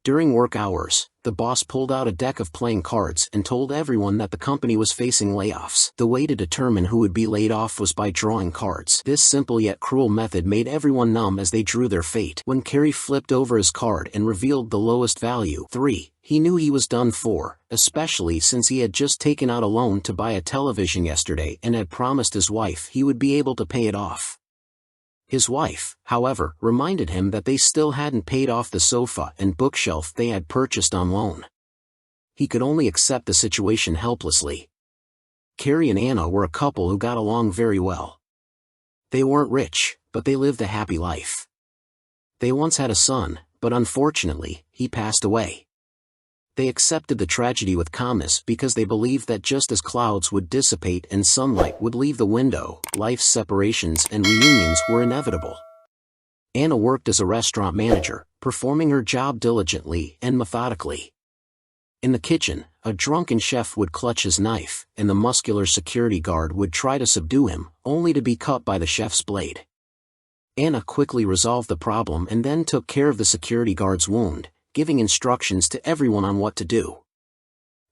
During work hours, the boss pulled out a deck of playing cards and told everyone that the company was facing layoffs. The way to determine who would be laid off was by drawing cards. This simple yet cruel method made everyone numb as they drew their fate. When Kerry flipped over his card and revealed the lowest value, 3, he knew he was done for, especially since he had just taken out a loan to buy a television yesterday and had promised his wife he would be able to pay it off. His wife, however, reminded him that they still hadn't paid off the sofa and bookshelf they had purchased on loan. He could only accept the situation helplessly. Kerry and Anna were a couple who got along very well. They weren't rich, but they lived a happy life. They once had a son, but unfortunately, he passed away. They accepted the tragedy with calmness because they believed that just as clouds would dissipate and sunlight would leave the window, life's separations and reunions were inevitable. Anna worked as a restaurant manager, performing her job diligently and methodically. In the kitchen, a drunken chef would clutch his knife, and the muscular security guard would try to subdue him, only to be cut by the chef's blade. Anna quickly resolved the problem and then took care of the security guard's wound, giving instructions to everyone on what to do.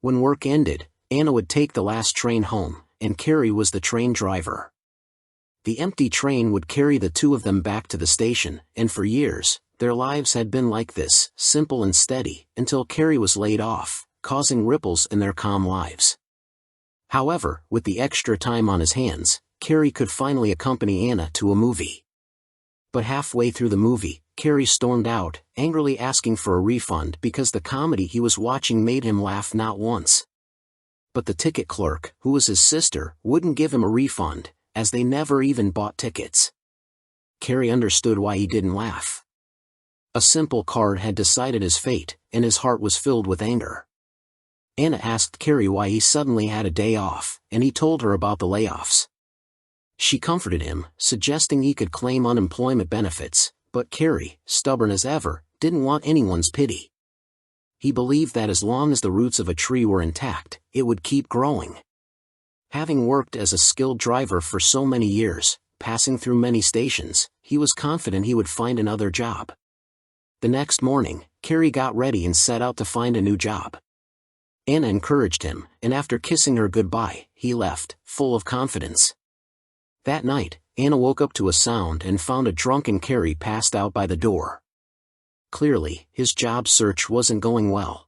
When work ended, Anna would take the last train home, and Kerry was the train driver. The empty train would carry the two of them back to the station, and for years, their lives had been like this, simple and steady, until Kerry was laid off, causing ripples in their calm lives. However, with the extra time on his hands, Kerry could finally accompany Anna to a movie. But halfway through the movie, Kerry stormed out, angrily asking for a refund because the comedy he was watching made him laugh not once. But the ticket clerk, who was his sister, wouldn't give him a refund, as they never even bought tickets. Kerry understood why he didn't laugh. A simple card had decided his fate, and his heart was filled with anger. Anna asked Kerry why he suddenly had a day off, and he told her about the layoffs. She comforted him, suggesting he could claim unemployment benefits, but Kerry, stubborn as ever, didn't want anyone's pity. He believed that as long as the roots of a tree were intact, it would keep growing. Having worked as a skilled driver for so many years, passing through many stations, he was confident he would find another job. The next morning, Kerry got ready and set out to find a new job. Anna encouraged him, and after kissing her goodbye, he left, full of confidence. That night, Anna woke up to a sound and found a drunken Kerry passed out by the door. Clearly, his job search wasn't going well.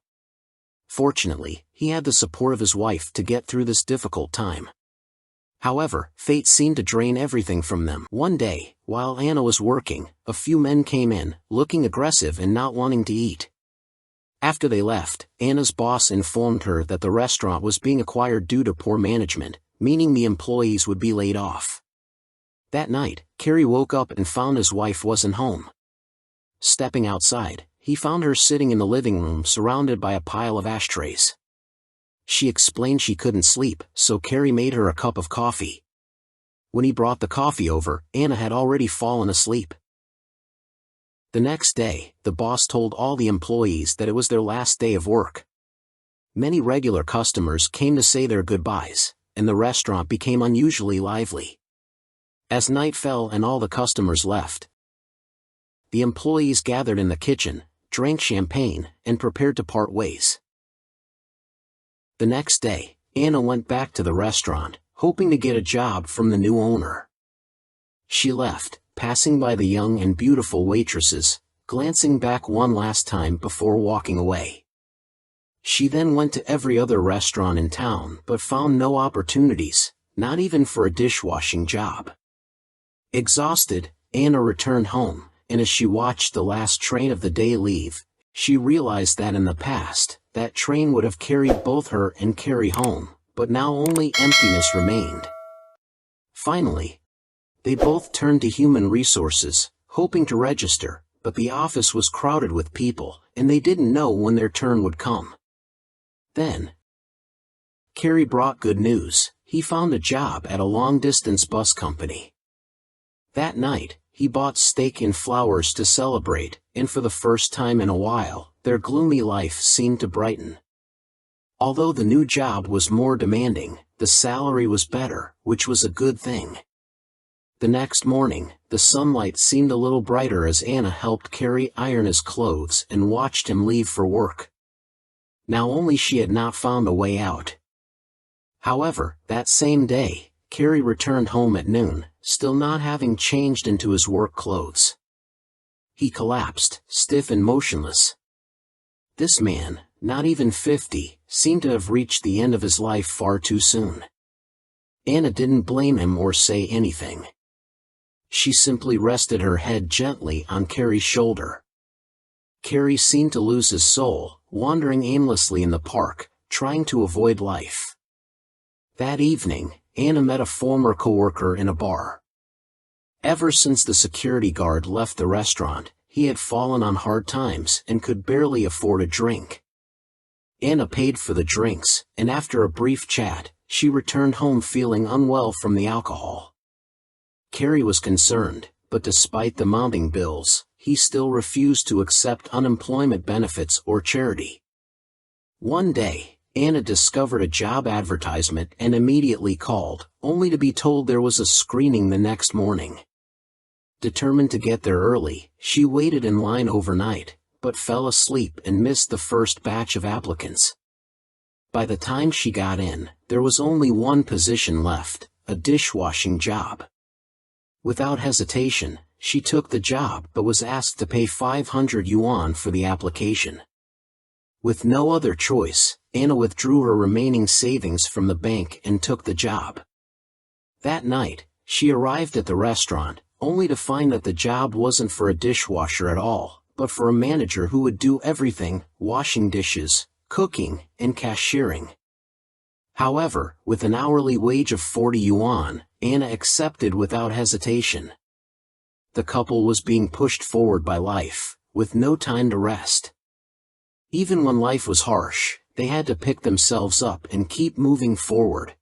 Fortunately, he had the support of his wife to get through this difficult time. However, fate seemed to drain everything from them. One day, while Anna was working, a few men came in, looking aggressive and not wanting to eat. After they left, Anna's boss informed her that the restaurant was being acquired due to poor management, meaning the employees would be laid off. That night, Kerry woke up and found his wife wasn't home. Stepping outside, he found her sitting in the living room surrounded by a pile of ashtrays. She explained she couldn't sleep, so Kerry made her a cup of coffee. When he brought the coffee over, Anna had already fallen asleep. The next day, the boss told all the employees that it was their last day of work. Many regular customers came to say their goodbyes, and the restaurant became unusually lively. As night fell and all the customers left, the employees gathered in the kitchen, drank champagne, and prepared to part ways. The next day, Anna went back to the restaurant, hoping to get a job from the new owner. She left, passing by the young and beautiful waitresses, glancing back one last time before walking away. She then went to every other restaurant in town but found no opportunities, not even for a dishwashing job. Exhausted, Anna returned home, and as she watched the last train of the day leave, she realized that in the past, that train would have carried both her and Kerry home, but now only emptiness remained. Finally, they both turned to human resources, hoping to register, but the office was crowded with people, and they didn't know when their turn would come. Then, Kerry brought good news. He found a job at a long-distance bus company. That night, he bought steak and flowers to celebrate, and for the first time in a while, their gloomy life seemed to brighten. Although the new job was more demanding, the salary was better, which was a good thing. The next morning, the sunlight seemed a little brighter as Anna helped Kerry iron his clothes and watched him leave for work. Now only she had not found a way out. However, that same day, Kerry returned home at noon, still not having changed into his work clothes. He collapsed, stiff and motionless. This man, not even 50, seemed to have reached the end of his life far too soon. Anna didn't blame him or say anything. She simply rested her head gently on Kerry's shoulder. Kerry seemed to lose his soul, wandering aimlessly in the park, trying to avoid life. That evening, Anna met a former coworker in a bar. Ever since the security guard left the restaurant, he had fallen on hard times and could barely afford a drink. Anna paid for the drinks, and after a brief chat, she returned home feeling unwell from the alcohol. Kerry was concerned, but despite the mounting bills, he still refused to accept unemployment benefits or charity. One day, Anna discovered a job advertisement and immediately called, only to be told there was a screening the next morning. Determined to get there early, she waited in line overnight, but fell asleep and missed the first batch of applicants. By the time she got in, there was only one position left, a dishwashing job. Without hesitation, she took the job but was asked to pay 500 yuan for the application. With no other choice, Anna withdrew her remaining savings from the bank and took the job. That night, she arrived at the restaurant, only to find that the job wasn't for a dishwasher at all, but for a manager who would do everything, washing dishes, cooking, and cashiering. However, with an hourly wage of 40 yuan, Anna accepted without hesitation. The couple was being pushed forward by life, with no time to rest. Even when life was harsh, they had to pick themselves up and keep moving forward.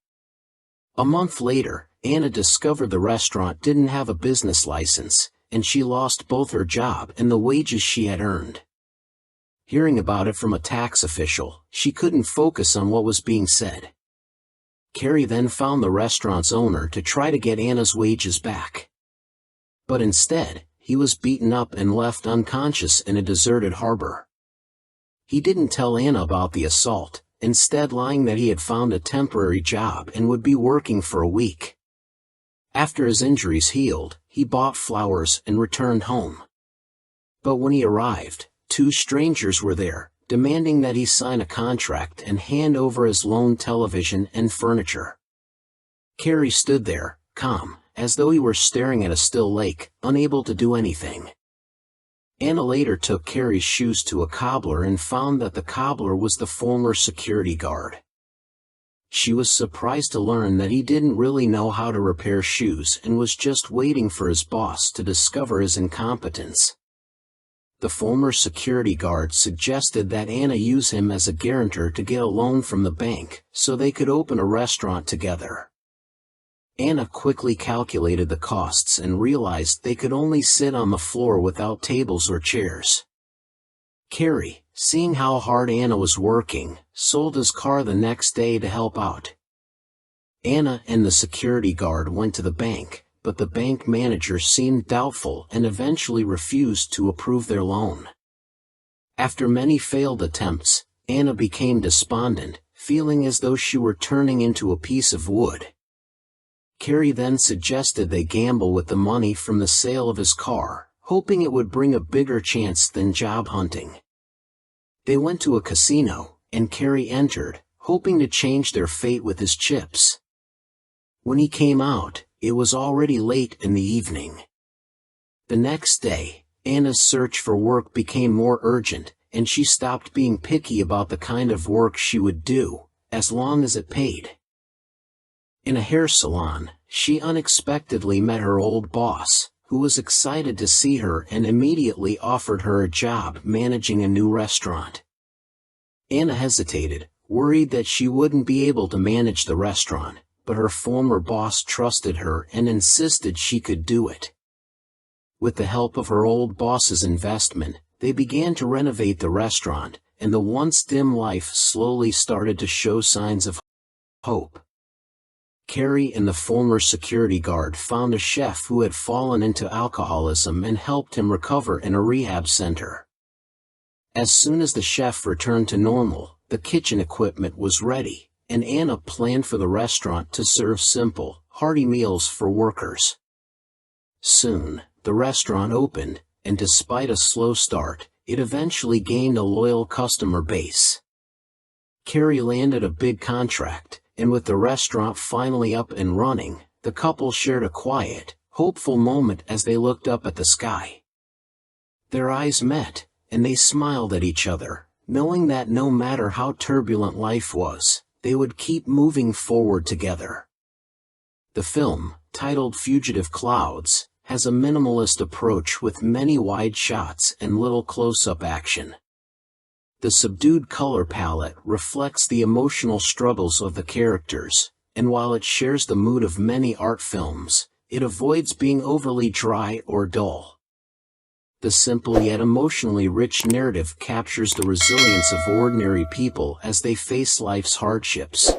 A month later, Anna discovered the restaurant didn't have a business license, and she lost both her job and the wages she had earned. Hearing about it from a tax official, she couldn't focus on what was being said. Kerry then found the restaurant's owner to try to get Anna's wages back. But instead, he was beaten up and left unconscious in a deserted harbor. He didn't tell Anna about the assault, instead lying that he had found a temporary job and would be working for a week. After his injuries healed, he bought flowers and returned home. But when he arrived, two strangers were there, demanding that he sign a contract and hand over his loaned television and furniture. Kerry stood there, calm, as though he were staring at a still lake, unable to do anything. Anna later took Kerry's shoes to a cobbler and found that the cobbler was the former security guard. She was surprised to learn that he didn't really know how to repair shoes and was just waiting for his boss to discover his incompetence. The former security guard suggested that Anna use him as a guarantor to get a loan from the bank, so they could open a restaurant together. Anna quickly calculated the costs and realized they could only sit on the floor without tables or chairs. Kerry, seeing how hard Anna was working, sold his car the next day to help out. Anna and the security guard went to the bank, but the bank manager seemed doubtful and eventually refused to approve their loan. After many failed attempts, Anna became despondent, feeling as though she were turning into a piece of wood. Kerry then suggested they gamble with the money from the sale of his car, hoping it would bring a bigger chance than job hunting. They went to a casino, and Kerry entered, hoping to change their fate with his chips. When he came out, it was already late in the evening. The next day, Anna's search for work became more urgent, and she stopped being picky about the kind of work she would do, as long as it paid. In a hair salon, she unexpectedly met her old boss, who was excited to see her and immediately offered her a job managing a new restaurant. Anna hesitated, worried that she wouldn't be able to manage the restaurant, but her former boss trusted her and insisted she could do it. With the help of her old boss's investment, they began to renovate the restaurant, and the once dim life slowly started to show signs of hope. Kerry and the former security guard found a chef who had fallen into alcoholism and helped him recover in a rehab center. As soon as the chef returned to normal, the kitchen equipment was ready, and Anna planned for the restaurant to serve simple, hearty meals for workers. Soon, the restaurant opened, and despite a slow start, it eventually gained a loyal customer base. Kerry landed a big contract, and with the restaurant finally up and running, the couple shared a quiet, hopeful moment as they looked up at the sky. Their eyes met, and they smiled at each other, knowing that no matter how turbulent life was, they would keep moving forward together. The film, titled Fugitive Clouds, has a minimalist approach with many wide shots and little close-up action. The subdued color palette reflects the emotional struggles of the characters, and while it shares the mood of many art films, it avoids being overly dry or dull. The simple yet emotionally rich narrative captures the resilience of ordinary people as they face life's hardships,